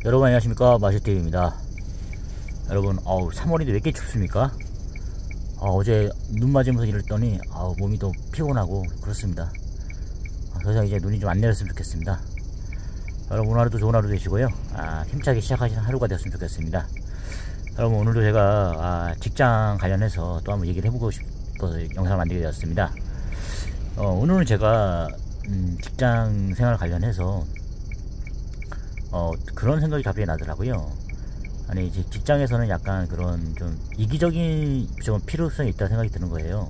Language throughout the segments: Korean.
여러분 안녕하십니까, 마셔TV입니다. 여러분 3월인데 왜 이렇게 춥습니까? 어제 눈 맞으면서 일했더니 몸이 또 피곤하고 그렇습니다. 더 이상 이제 눈이 좀 안 내렸으면 좋겠습니다. 여러분 오늘 하루도 좋은 하루 되시고요, 힘차게 시작하시는 하루가 되었으면 좋겠습니다. 여러분 오늘도 제가 직장 관련해서 또 한번 얘기를 해보고 싶어서 영상을 만들게 되었습니다. 오늘은 제가 직장 생활 관련해서 그런 생각이 갑자기 나더라고요. 아니 이제 직장에서는 약간 그런 좀 이기적인 좀 필요성이 있다는 생각이 드는 거예요.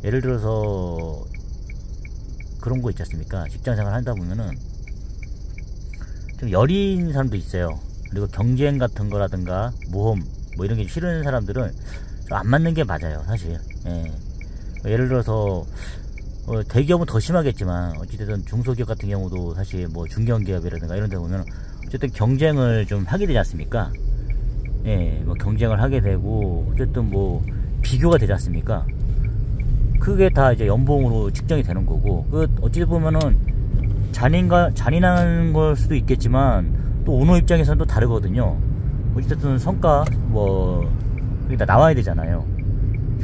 예를 들어서 그런 거 있지 않습니까? 직장 생활 하다 보면은 좀 여린 사람도 있어요. 그리고 경쟁 같은 거라든가 모험 뭐 이런 게 싫은 사람들은 좀 안 맞는 게 맞아요, 사실. 예를 들어서 대기업은 더 심하겠지만 어찌됐든 중소기업 같은 경우도 사실 뭐 중견기업이라든가 이런 데 보면 어쨌든 경쟁을 좀 하게 되지 않습니까? 뭐 경쟁을 하게 되고 어쨌든 뭐 비교가 되지 않습니까? 그게 다 이제 연봉으로 측정이 되는 거고, 어찌 보면은 잔인한 걸 수도 있겠지만 또 오너 입장에서는 또 다르거든요. 어쨌든 성과 뭐 그게 다 나와야 되잖아요.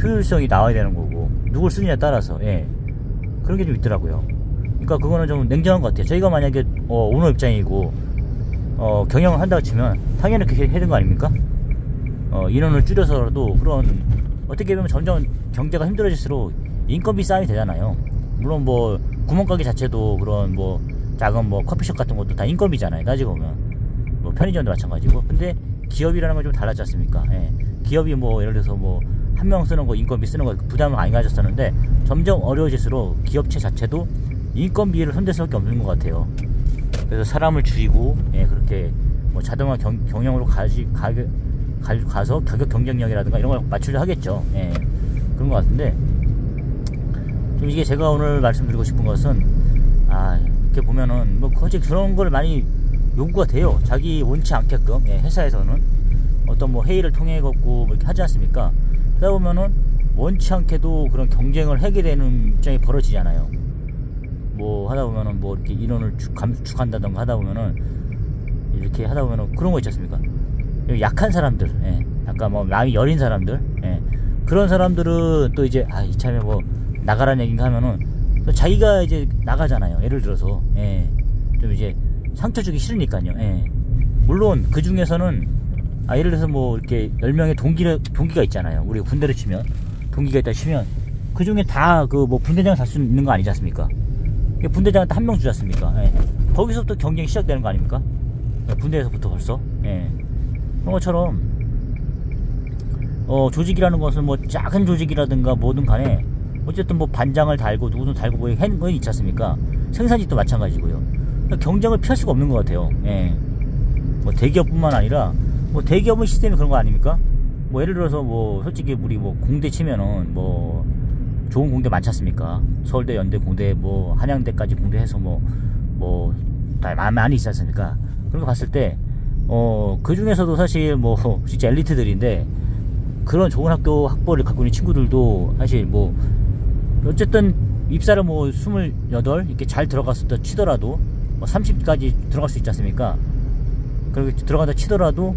효율성이 나와야 되는 거고, 누굴 쓰느냐에 따라서 그런 게 좀 있더라고요. 그러니까 그거는 좀 냉정한 것 같아요. 저희가 만약에 오너 입장이고 경영을 한다고 치면 당연히 그렇게 해야 되는 거 아닙니까? 인원을 줄여서라도 그런, 어떻게 보면 점점 경제가 힘들어질수록 인건비 싸움이 되잖아요. 물론 뭐 구멍가게 자체도 그런 뭐 작은 뭐 커피숍 같은 것도 다 인건비잖아요, 따지고 보면. 뭐 편의점도 마찬가지고. 근데 기업이라는 건 좀 달라지 않습니까? 기업이 뭐 예를 들어서 뭐 한 명 쓰는 거, 인건비 쓰는 거 부담을 많이 가졌었는데 점점 어려워질수록 기업체 자체도 인건비를 손댈 수밖에 없는 것 같아요. 그래서 사람을 줄이고 그렇게 뭐 자동화 경영으로 가서 가격 경쟁력이라든가 이런 걸 맞추려 하겠죠. 그런 것 같은데, 좀 이게 제가 오늘 말씀드리고 싶은 것은 이렇게 보면은 뭐 거의 그런 걸 많이 요구가 돼요. 자기 원치 않게끔 회사에서는 어떤 뭐 회의를 통해 갖고 뭐 이렇게 하지 않습니까? 그러다 보면은 원치 않게도 그런 경쟁을 하게 되는 입장이 벌어지잖아요. 뭐 하다 보면은 뭐 이렇게 인원을 감축한다던가 하다 보면은 이렇게 하다 보면은 그런 거 있지 않습니까? 약한 사람들, 약간 뭐 마음이 여린 사람들, 그런 사람들은 또 이제 이참에 뭐 나가라는 얘기인가 하면은 또 자기가 이제 나가잖아요. 예를 들어서 좀 이제 상처 주기 싫으니까요. 물론 그 중에서는 예를 들어서 뭐 이렇게 10명의 동기가 있잖아요. 우리 군대를 치면 동기가 있다 치면 그 중에 다 그 뭐 분대장 살 수 있는 거 아니지 않습니까? 분대장한테 한 명 주지 않습니까? 거기서부터 경쟁이 시작되는 거 아닙니까? 군대에서부터 벌써. 그런 것처럼 조직이라는 것은 뭐 작은 조직이라든가 뭐든 간에 어쨌든 뭐 반장을 달고 누구든 달고 뭐 하는 거 있지 않습니까? 생산직도 마찬가지고요. 경쟁을 피할 수가 없는 것 같아요. 뭐 대기업뿐만 아니라 뭐 대기업은 시스템이 그런 거 아닙니까? 뭐 예를 들어서 뭐 솔직히 우리 뭐 공대 치면은 뭐 좋은 공대 많지 않습니까? 서울대, 연대, 공대, 뭐 한양대까지 공대해서 뭐 다 많이 있지 않습니까? 그런 거 봤을 때 그 중에서도 사실 뭐 진짜 엘리트들인데 그런 좋은 학벌을 갖고 있는 친구들도 사실 뭐 어쨌든 입사를 뭐 28 이렇게 잘 들어갔다 치더라도 뭐 30까지 들어갈 수 있지 않습니까? 그리고 들어가다 치더라도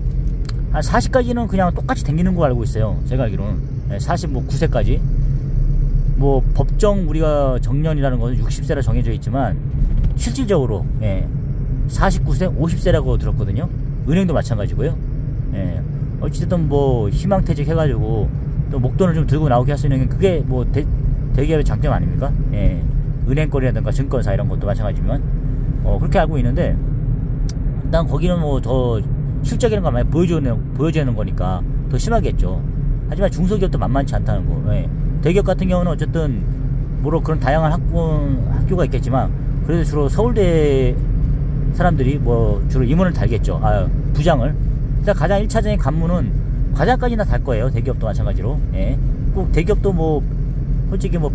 한 40까지는 그냥 똑같이 댕기는 거 알고 있어요. 제가 알기로는 49세까지 뭐 법정 우리가 정년이라는 것은 60세라 정해져 있지만 실질적으로 49세 50세라고 들었거든요. 은행도 마찬가지고요. 어쨌든 뭐 희망퇴직 해가지고 또 목돈을 좀 들고 나오게 할 수 있는 게 그게 뭐 대기업의 장점 아닙니까? 은행권이라든가 증권사 이런 것도 마찬가지지만 그렇게 알고 있는데, 난 거기는 뭐 더 실적이라는 걸 많이 보여주는 거니까 더 심하겠죠. 하지만 중소기업도 만만치 않다는 거. 대기업 같은 경우는 어쨌든 물론 그런 다양한 학교가 있겠지만 그래도 주로 서울대 사람들이 뭐 주로 임원을 달겠죠. 부장을. 일단 가장 1차적인 관문은 과장까지나 달 거예요. 대기업도 마찬가지로. 꼭 대기업도 뭐 솔직히 뭐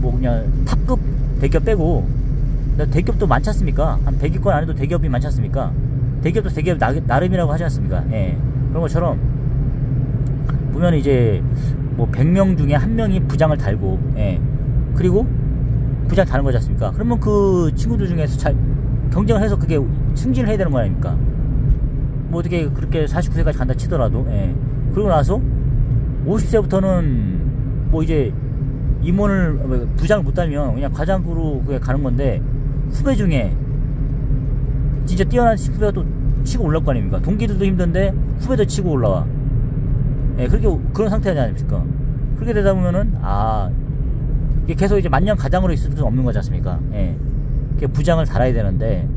그냥 탑급 대기업 빼고 대기업도 많지 않습니까? 한 100위권 안에도 대기업이 많지 않습니까? 대기업도 대기업 나름이라고 하지 않습니까? 그런 것처럼 보면 이제 뭐 100명 중에 한 명이 부장을 달고 그리고 부장 다는 거지 않습니까? 그러면 그 친구들 중에서 잘 경쟁을 해서 그게 승진을 해야 되는 거 아닙니까? 뭐 어떻게 그렇게 49세까지 간다 치더라도, 예. 그러고 나서 50세부터는 뭐 이제 임원을 부장을 못 달면 그냥 과장으로 가는 건데, 후배 중에 진짜 뛰어난 후배가 또 치고 올라올 거 아닙니까? 동기들도 힘든데 후배도 치고 올라와. 예, 그런 상태가 아닙니까? 그렇게 되다 보면은, 이게 계속 이제 만년 과장으로 있을 수는 없는 거지 않습니까? 예. 부장을 달아야 되는데,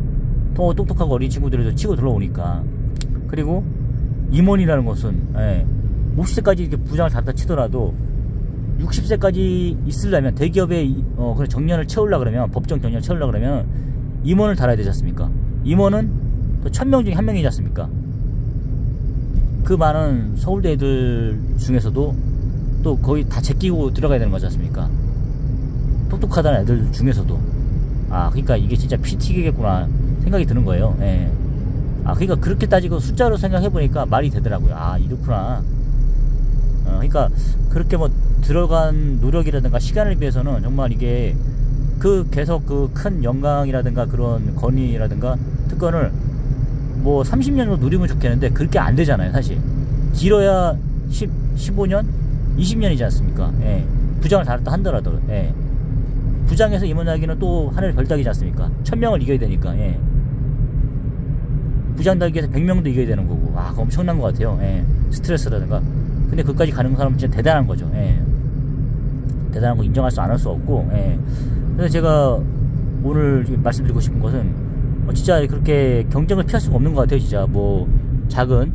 더 똑똑하고 어린 친구들도 치고 들어오니까. 그리고 임원이라는 것은, 예, 50세까지 이렇게 부장을 달다 치더라도 60세까지 있으려면, 대기업에 그런 정년을 채우려 그러면, 법정 정년을 채우려 그러면 임원을 달아야 되지 않습니까? 임원은 또 1000명 중에 1명이지 않습니까? 그 많은 서울대 애들 중에서도 또 거의 다 제끼고 들어가야 되는 거지 않습니까? 똑똑하다는 애들 중에서도. 그러니까 이게 진짜 피 튀기겠구나 생각이 드는 거예요. 예. 그러니까 그렇게 따지고 숫자로 생각해보니까 말이 되더라고요. 이렇구나. 그러니까 그렇게 뭐 들어간 노력이라든가 시간을 비해서는 정말 이게 계속 그 큰 영광이라든가 그런 권위라든가 특권을 뭐 30년 정도 누리면 좋겠는데, 그렇게 안 되잖아요, 사실. 길어야 15년? 20년이지 않습니까? 예. 부장을 달았다 한더라도, 예. 부장에서 임원하기는 또 하늘의 별따기지 않습니까? 1000명을 이겨야 되니까, 예. 부장 달기에서 100명도 이겨야 되는 거고, 그거 엄청난 것 같아요. 예. 스트레스라든가. 근데 그까지 가는 사람은 진짜 대단한 거죠. 예. 대단한 거 인정할 수 안 할 수 없고, 예. 그래서 제가 오늘 말씀드리고 싶은 것은, 진짜 그렇게 경쟁을 피할 수가 없는 것 같아요. 진짜 뭐 작은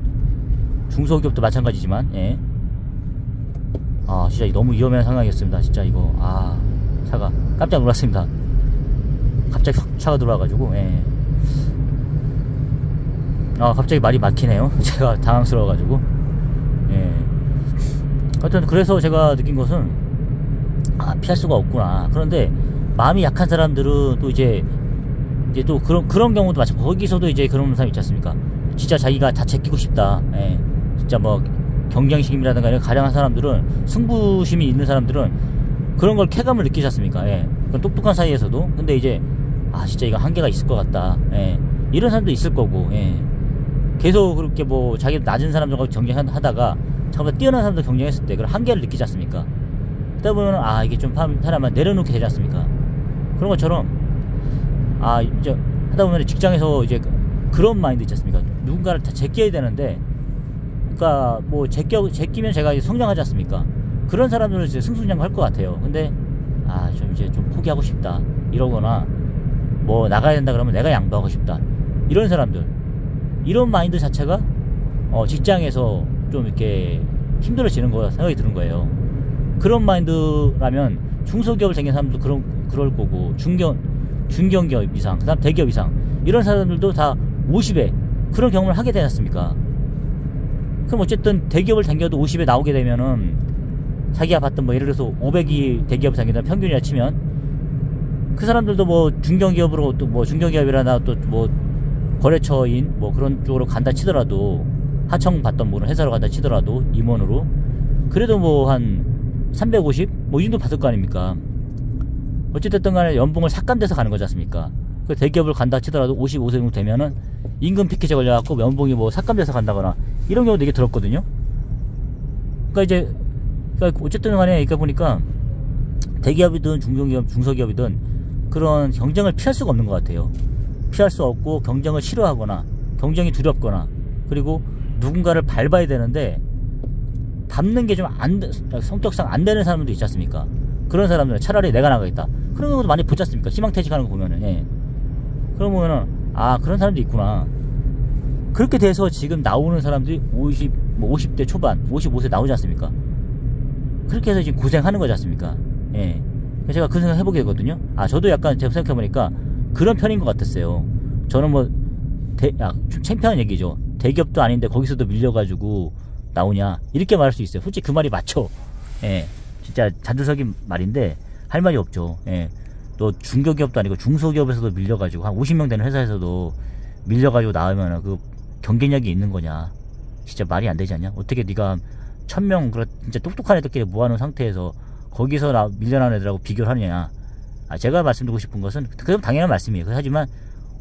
중소기업도 마찬가지지만, 예. 진짜 너무 위험한 상황이었습니다. 진짜 이거 차가 깜짝 놀랐습니다. 갑자기 확 차가 들어와가지고, 예. 갑자기 말이 막히네요. 제가 당황스러워가지고, 예. 하여튼 그래서 제가 느낀 것은 피할 수가 없구나. 그런데 마음이 약한 사람들은 또 이제 또 그런 경우도 마찬가지. 거기서도 이제 그런 사람 있지 않습니까? 진짜 자기가 다 제끼고 싶다. 예. 진짜 뭐 경쟁심이라든가 이런 가량한 사람들은, 승부심이 있는 사람들은 그런 걸 쾌감을 느끼지 않습니까? 예. 그런 똑똑한 사이에서도. 근데 이제 진짜 이거 한계가 있을 것 같다. 예. 이런 사람도 있을 거고, 예. 계속 그렇게 뭐 자기 낮은 사람들과 경쟁하다가 자기보다 뛰어난 사람들 경쟁했을 때 그런 한계를 느끼지 않습니까? 그러다 보면 이게 좀 사람만 내려놓게 되지 않습니까? 그런 것처럼 이제 하다 보면 직장에서 이제 그런 마인드 있지 않습니까? 누군가를 다 제껴야 되는데, 그러니까 뭐 제끼면 제가 이제 성장하지 않습니까? 그런 사람들은 이제 승승장구할 것 같아요. 근데 좀 이제 좀 포기하고 싶다 이러거나, 뭐 나가야 된다 그러면 내가 양보하고 싶다, 이런 사람들, 이런 마인드 자체가 직장에서 좀 이렇게 힘들어지는 거 생각이 드는 거예요. 그런 마인드라면 중소기업을 다니는 사람도 그럴 거고, 중견기업 이상, 그 다음 대기업 이상, 이런 사람들도 다 50에 그런 경험을 하게 되지 않습니까? 그럼 어쨌든 대기업을 다녀도 50에 나오게 되면은, 자기가 봤던 뭐 예를 들어서 500이 대기업을 다닌다 평균이라 치면, 그 사람들도 뭐 중견기업으로, 또 뭐 중견기업이라나 또 뭐 거래처인 뭐 그런 쪽으로 간다 치더라도, 하청 받던 뭐 회사로 간다 치더라도 임원으로, 그래도 뭐 한 350? 뭐 이 정도 받을 거 아닙니까? 어찌됐든 간에 연봉을 삭감돼서 가는 거지 않습니까? 그 대기업을 간다 치더라도 55세 정도 되면은 임금 패키지 걸려갖고 연봉이 뭐 삭감돼서 간다거나, 이런 경우도 되게 들었거든요. 그러니까 어쨌든 간에, 그러니까 보니까 대기업이든 중견기업, 중소기업이든 그런 경쟁을 피할 수가 없는 것 같아요. 피할 수 없고, 경쟁을 싫어하거나 경쟁이 두렵거나, 그리고 누군가를 밟아야 되는데 밟는 게 좀 성격상 안 되는 사람들도 있지 않습니까? 그런 사람들은 차라리 내가 나가겠다, 그런 경우도 많이 보지 않습니까? 희망퇴직하는 거 보면은, 예. 그런 거 보면은 그런 사람도 있구나. 그렇게 돼서 지금 나오는 사람들이 50대 초반, 55세 나오지 않습니까? 그렇게 해서 지금 고생하는 거지 않습니까? 예. 제가 그 생각 해보게 되거든요. 저도 약간 제가 생각해보니까 그런 편인 것 같았어요. 저는 뭐 좀 창피한 얘기죠. 대기업도 아닌데 거기서도 밀려가지고 나오냐, 이렇게 말할 수 있어요. 솔직히 그 말이 맞죠. 예. 진짜 잔두석인 말인데 할 말이 없죠. 예. 또 중견기업도 아니고 중소기업에서도 밀려가지고, 한 50명 되는 회사에서도 밀려가지고 나오면 그 경쟁력이 있는 거냐? 진짜 말이 안 되지 않냐? 어떻게 네가 1000명 진짜 똑똑한 애들끼리 모아놓은 상태에서 거기서 밀려나는 애들하고 비교를 하느냐? 제가 말씀드리고 싶은 것은, 그건 당연한 말씀이에요. 하지만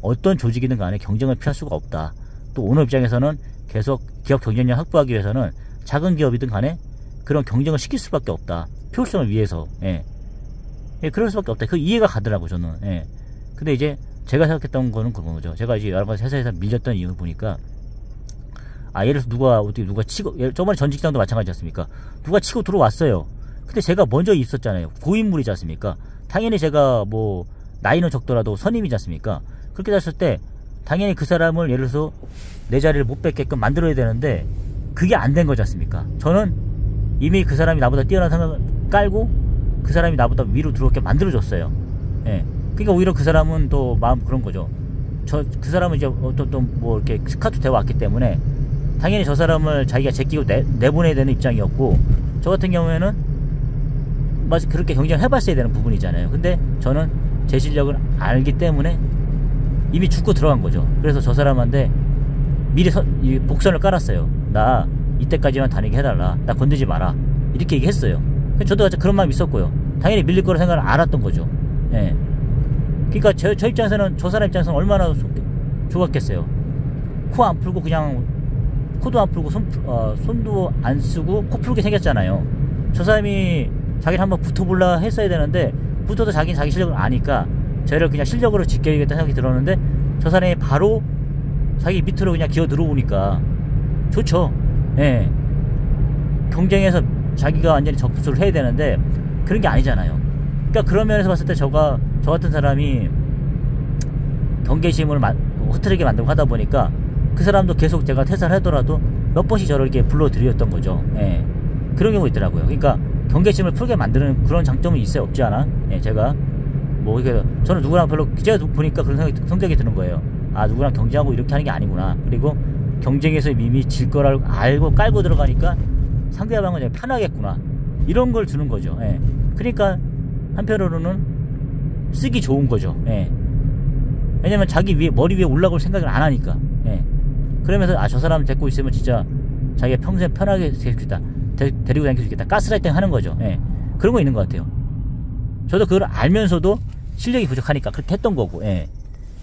어떤 조직이든 간에 경쟁을 피할 수가 없다. 또 오너 입장에서는 계속 기업 경쟁력 확보하기 위해서는 작은 기업이든 간에 그런 경쟁을 시킬 수밖에 없다. 효율성을 위해서. 예. 예, 그럴 수밖에 없다. 그 이해가 가더라고, 저는. 예. 근데 이제 제가 생각했던 거는 그런 거죠. 제가 이제 여러 가지 회사에서 밀렸던 이유를 보니까, 예를 들어서 누가 치고, 저번에 전 직장도 마찬가지지 않습니까? 누가 치고 들어왔어요. 근데 제가 먼저 있었잖아요. 고인물이지 않습니까? 당연히 제가 뭐, 나이는 적더라도 선임이지 않습니까? 그렇게 됐을 때, 당연히 그 사람을 예를 들어서 내 자리를 못 뺏게끔 만들어야 되는데, 그게 안 된 거지 않습니까? 저는 이미 그 사람이 나보다 뛰어난 생각을 깔고, 그 사람이 나보다 위로 들어오게 만들어줬어요. 예. 그러니까 오히려 그 사람은 또 마음 그런 거죠. 그 사람은 이제 어떤 뭐 이렇게 스카우트 되어 왔기 때문에, 당연히 저 사람을 자기가 제끼고 내보내야 되는 입장이었고, 저 같은 경우에는 마치 그렇게 경쟁을 해봤어야 되는 부분이잖아요. 근데 저는 제 실력을 알기 때문에 이미 죽고 들어간 거죠. 그래서 저 사람한테 미리 복선을 깔았어요. 나 이때까지만 다니게 해달라. 나 건드지 마라. 이렇게 얘기했어요. 저도 그런 마음이 있었고요. 당연히 밀릴 거라 생각을 알았던 거죠. 예. 그러니까 저 입장에서는, 저 사람 입장에서는 얼마나 좋았겠어요. 코 안 풀고 그냥, 코도 안 풀고 손도 안 쓰고 코 풀게 생겼잖아요. 저 사람이 자기를 한번 붙어볼라 했어야 되는데, 붙어도 자기 실력을 아니까 저를 그냥 실력으로 지켜야겠다는 생각이 들었는데, 저 사람이 바로 자기 밑으로 그냥 기어 들어오니까 좋죠. 예. 경쟁에서 자기가 완전히 접수를 해야 되는데 그런 게 아니잖아요. 그러니까 그런 면에서 봤을 때 저 같은 사람이 경계심을 흐트리게 만들고 하다 보니까 그 사람도 계속 제가 퇴사를 하더라도 몇 번씩 저를 이렇게 불러들였던 거죠. 예. 그런 경우가 있더라고요. 그러니까 경계심을 풀게 만드는 그런 장점은 있어요, 없지 않아? 예, 제가 뭐 이게 저는 누구랑 별로, 제가 보니까 그런 성격이 드는 거예요. 누구랑 경쟁하고 이렇게 하는 게 아니구나. 그리고 경쟁에서 이미 질 거라고 알고 깔고 들어가니까 상대방은 이제 편하겠구나. 이런 걸 주는 거죠. 예. 그러니까 한편으로는 쓰기 좋은 거죠. 예. 왜냐면 자기 머리 위에 올라갈 생각을 안 하니까. 예. 그러면서 저 사람 데리고 있으면 진짜 자기가 평생 편하게 데리고 다닐 수 있겠다. 가스라이팅 하는 거죠. 예. 그런 거 있는 것 같아요. 저도 그걸 알면서도 실력이 부족하니까 그렇게 했던 거고. 예.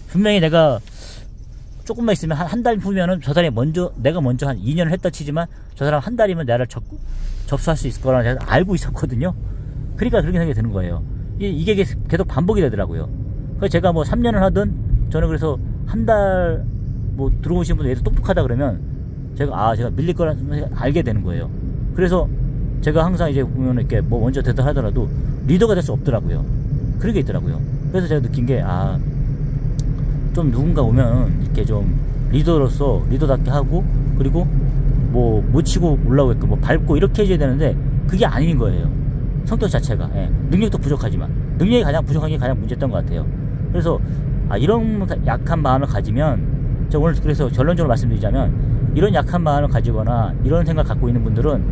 분명히 내가 조금만 있으면 한 달 후면은 저 사람이 내가 먼저 한 2년을 했다 치지만 저 사람 한 달이면 나를 접수할 수 있을 거라는 제가 알고 있었거든요. 그러니까 그렇게 생각이 드는 거예요. 이게 계속 반복이 되더라고요. 그래서 제가 뭐 3년을 하든, 저는 그래서 한 달 뭐 들어오신 분들 얘도 똑똑하다 그러면 제가 밀릴 거라는 걸 알게 되는 거예요. 그래서 제가 항상 이제 보면 이렇게 뭐 먼저 대답하더라도 리더가 될 수 없더라고요. 그런 게 있더라고요. 그래서 제가 느낀 게 좀 누군가 오면 이렇게 좀 리더답게 하고, 그리고 뭐 못 치고 올라오게끔 뭐 밟고 이렇게 해줘야 되는데 그게 아닌 거예요. 성격 자체가. 예. 능력도 부족하지만 능력이 가장 부족한 게 가장 문제였던 것 같아요. 그래서 이런 약한 마음을 가지면, 저 오늘 그래서 결론적으로 말씀드리자면, 이런 약한 마음을 가지거나 이런 생각 갖고 있는 분들은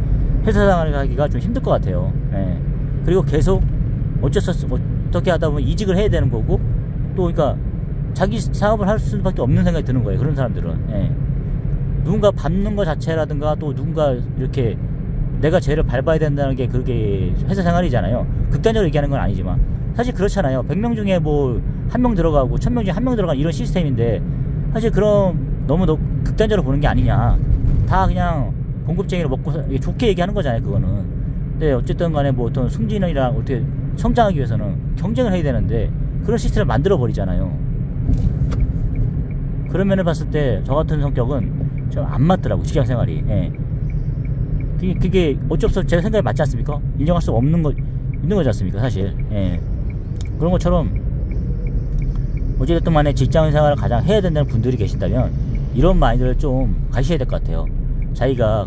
회사 생활을 하기가 좀 힘들 것 같아요. 예. 그리고 계속 어떻게 하다 보면 이직을 해야 되는 거고, 또 그러니까 자기 사업을 할 수밖에 없는 생각이 드는 거예요, 그런 사람들은. 예. 누군가 밟는 것 자체라든가, 또 누군가 이렇게 내가 쟤를 밟아야 된다는 게 그게 회사 생활이잖아요. 극단적으로 얘기하는 건 아니지만 사실 그렇잖아요. 100명 중에 뭐 1명 들어가고 1000명 중에 1명 들어가는 이런 시스템인데, 사실 그럼 너무 극단적으로 보는 게 아니냐. 다 그냥 공급쟁이로 먹고 좋게 얘기하는 거잖아요, 그거는. 근데 어쨌든 간에 뭐 어떤 승진이랑 어떻게 성장하기 위해서는 경쟁을 해야 되는데 그런 시스템을 만들어 버리잖아요. 그런 면을 봤을 때 저 같은 성격은 좀 안 맞더라고, 직장 생활이. 예. 그게 어쩔 수 없이 제 생각에 맞지 않습니까? 인정할 수 없는 있는 거지 않습니까, 사실. 예. 그런 것처럼 어찌됐든 간에 직장 생활을 가장 해야 된다는 분들이 계신다면 이런 마인드를 좀 가지셔야 될 것 같아요. 자기가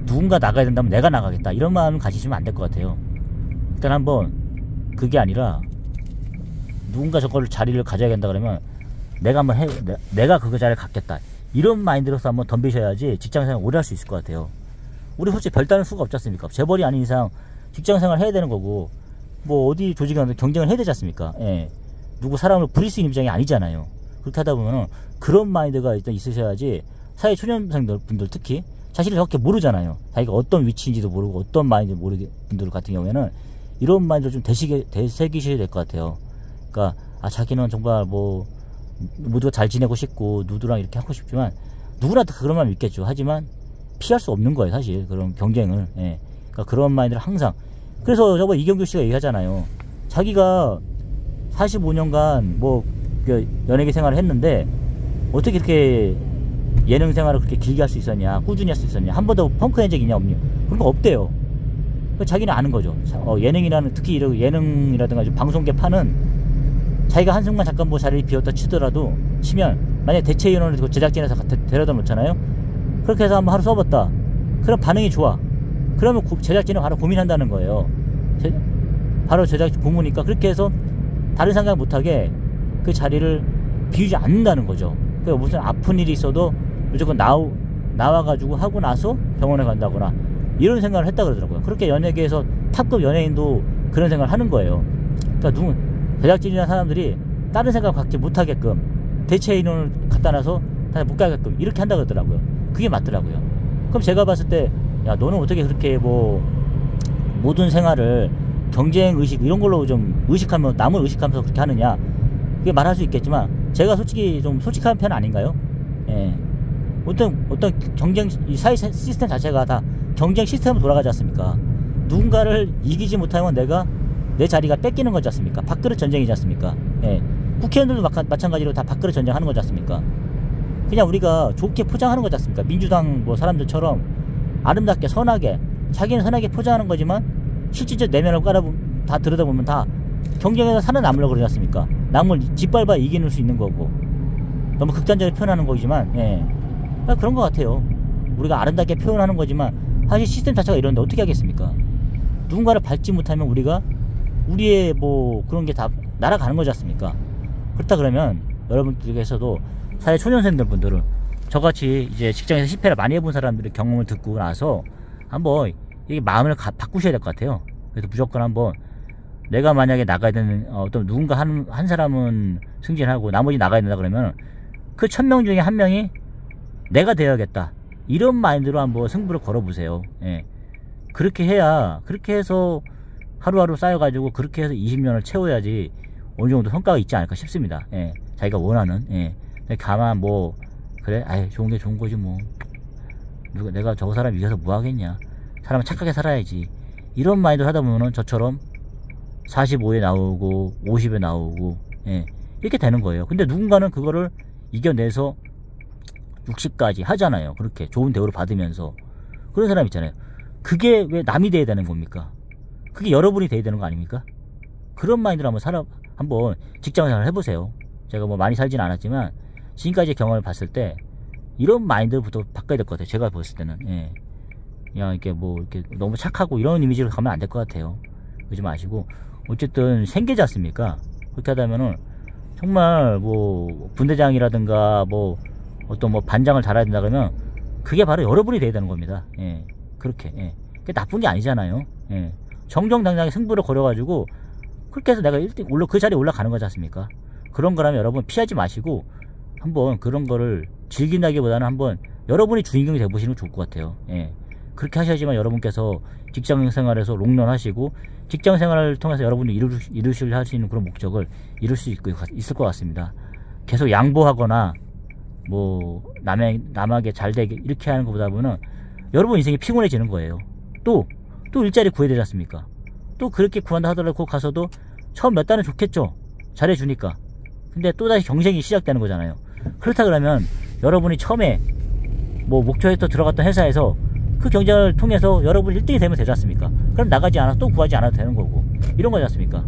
누군가 나가야 된다면 내가 나가겠다, 이런 마음을 가지시면 안 될 것 같아요. 일단 한번 그게 아니라 누군가 저거를 자리를 가져야 된다 그러면 내가 그 자리를 갖겠다, 이런 마인드로서 한번 덤비셔야지 직장생활 오래 할 수 있을 것 같아요. 우리 솔직히 별다른 수가 없지 않습니까? 재벌이 아닌 이상 직장생활 해야 되는 거고, 뭐 어디 조직이라도 경쟁을 해야 되지 않습니까? 예. 누구 사람을 부릴 수 있는 입장이 아니잖아요. 그렇게 하다 보면은 그런 마인드가 일단 있으셔야지, 사회 초년생들 분들 특히 자신을 정확히 모르잖아요. 자기가 어떤 위치인지도 모르고 어떤 마인드 모르는 분들 같은 경우에는 이런 마인드를 좀 되새기셔야 될 것 같아요. 그러니까 자기는 정말 뭐 모두가 잘 지내고 싶고 누구랑 이렇게 하고 싶지만 누구나 다 그런 마음이 있겠죠. 하지만 피할 수 없는 거예요, 사실. 그런 경쟁을. 예. 그러니까 그런 마인드를 항상. 그래서 저번 이경규 씨가 얘기하잖아요. 자기가 45년간 뭐 연예계 생활을 했는데 어떻게 이렇게 예능 생활을 그렇게 길게 할 수 있었냐, 꾸준히 할 수 있었냐, 한 번도 펑크낸 적이 있냐, 없냐, 그런 거 없대요. 자기는 아는 거죠. 예능이라는, 특히 이런 예능이라든가 방송계 파는, 자기가 한순간 잠깐 뭐 자리를 비웠다 치면 만약에 대체 인원을 제작진에서 데려다 놓잖아요. 그렇게 해서 한번 하루 써봤다. 그럼 반응이 좋아. 그러면 제작진은 바로 고민한다는 거예요. 바로 제작진 고무니까 그렇게 해서 다른 생각 못하게 그 자리를 비우지 않는다는 거죠. 그러니까 무슨 아픈 일이 있어도 무조건 나와가지고 하고 나서 병원에 간다거나 이런 생각을 했다 그러더라고요. 그렇게 연예계에서 탑급 연예인도 그런 생각을 하는 거예요. 그러니까 제작진이나 사람들이 다른 생각 갖지 못하게끔 대체 인원을 갖다 놔서 다 못 가게끔 이렇게 한다 그러더라고요. 그게 맞더라고요. 그럼 제가 봤을 때, 야, 너는 어떻게 그렇게 뭐 모든 생활을 경쟁 의식 이런 걸로 좀 의식하면, 남을 의식하면서 그렇게 하느냐, 그게 말할 수 있겠지만 제가 솔직히 좀 솔직한 편 아닌가요? 예. 어떤 경쟁, 이 사회 시스템 자체가 다 경쟁 시스템으로 돌아가지 않습니까? 누군가를 이기지 못하면 내 자리가 뺏기는 거지 않습니까? 밥그릇 전쟁이지 않습니까? 예. 국회의원들도 마찬가지로 다 밥그릇 전쟁하는 거지 않습니까? 그냥 우리가 좋게 포장하는 거지 않습니까? 민주당 뭐 사람들처럼 아름답게 선하게, 자기는 선하게 포장하는 거지만 실질적 내면을 다 들여다보면 다 경쟁에서 살아남으려고 그러지 않습니까? 남을 짓밟아 이기는 수 있는 거고, 너무 극단적으로 표현하는 거지만, 예. 그런 것 같아요. 우리가 아름답게 표현하는 거지만 사실 시스템 자체가 이런데 어떻게 하겠습니까? 누군가를 밟지 못하면 우리의 뭐 그런 게 다 날아가는 거지 않습니까? 그렇다 그러면 여러분들께서도 사회 초년생들 분들은 저같이 이제 직장에서 실패를 많이 해본 사람들의 경험을 듣고 나서 한번 이게 마음을 바꾸셔야 될 것 같아요. 그래서 무조건 한번, 내가 만약에 나가야 되는 어떤 누군가 한 사람은 승진하고 나머지 나가야 된다 그러면 그 1000명 중에 한 명이 내가 되어야겠다, 이런 마인드로 한번 승부를 걸어보세요. 예. 그렇게 해서 하루하루 쌓여가지고 그렇게 해서 20년을 채워야지 어느 정도 성과가 있지 않을까 싶습니다. 예. 자기가 원하는. 예. 가만 뭐 그래, 아이, 좋은 게 좋은 거지 뭐, 내가 저 사람 이겨서 뭐 하겠냐, 사람은 착하게 살아야지, 이런 마인드를 하다 보면은 저처럼 45에 나오고 50에 나오고, 예, 이렇게 되는 거예요. 근데 누군가는 그거를 이겨내서 60까지 하잖아요. 그렇게 좋은 대우를 받으면서. 그런 사람 있잖아요. 그게 왜 남이 돼야 되는 겁니까? 그게 여러분이 돼야 되는 거 아닙니까? 그런 마인드로 한번 직장생활을 해보세요. 제가 뭐 많이 살진 않았지만 지금까지 경험을 봤을 때 이런 마인드부터 바꿔야 될 것 같아요. 제가 봤을 때는. 예. 그냥 이렇게 뭐 이렇게 너무 착하고 이런 이미지로 가면 안 될 것 같아요. 그러지 마시고, 어쨌든 생계지 않습니까? 그렇게 하다면은 정말 뭐 분대장이라든가 뭐 어떤 뭐 반장을 달아야 된다 그러면 그게 바로 여러분이 돼야 되는 겁니다. 예. 그렇게. 예. 그게 나쁜 게 아니잖아요. 예. 정정당당하게 승부를 걸어가지고 그렇게 해서 내가 1등 그 자리에 올라가는 거지 않습니까? 그런 거라면 여러분 피하지 마시고 한번 그런 거를 즐긴다기보다는 한번 여러분이 주인공이 되어보시는 게 좋을 것 같아요. 예. 그렇게 하셔야지만 여러분께서 직장생활에서 롱런하시고 직장생활을 통해서 여러분이 이루실 할 수 있는 그런 목적을 이룰 수 있을 것 같습니다. 계속 양보하거나 뭐 남에게 잘 되게 이렇게 하는 것보다는 여러분 인생이 피곤해지는 거예요. 또 일자리 구해야 되지 않습니까? 또 그렇게 구한다 하더라도 그 가서도 처음 몇 달은 좋겠죠. 잘해주니까. 근데 또다시 경쟁이 시작되는 거잖아요. 그렇다 그러면 여러분이 처음에 뭐 목표에 또 들어갔던 회사에서 그 경쟁을 통해서 여러분 1등이 되면 되지 않습니까? 그럼 나가지 않아서 또 구하지 않아도 되는 거고, 이런 거지 않습니까?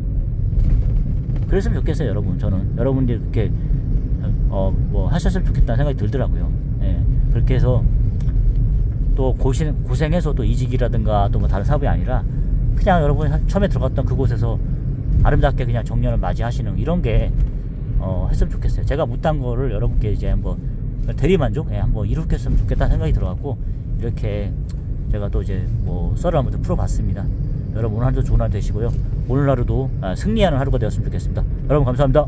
그랬으면 좋겠어요. 여러분. 저는 여러분들이 그렇게 뭐 하셨으면 좋겠다는 생각이 들더라고요. 예. 그렇게 해서 또 고생해서 또 이직이라든가 또 뭐 다른 사업이 아니라 그냥 여러분이 처음에 들어갔던 그곳에서 아름답게 그냥 정년을 맞이하시는 이런 게 했으면 좋겠어요. 제가 못한 거를 여러분께 이제 한번 대리만족, 한번 이룩했으면 좋겠다는 생각이 들어갖고 이렇게 제가 또 이제 뭐 썰을 한번 풀어봤습니다. 여러분 오늘 하루도 좋은 하루 되시고요. 오늘 하루도 승리하는 하루가 되었으면 좋겠습니다. 여러분 감사합니다.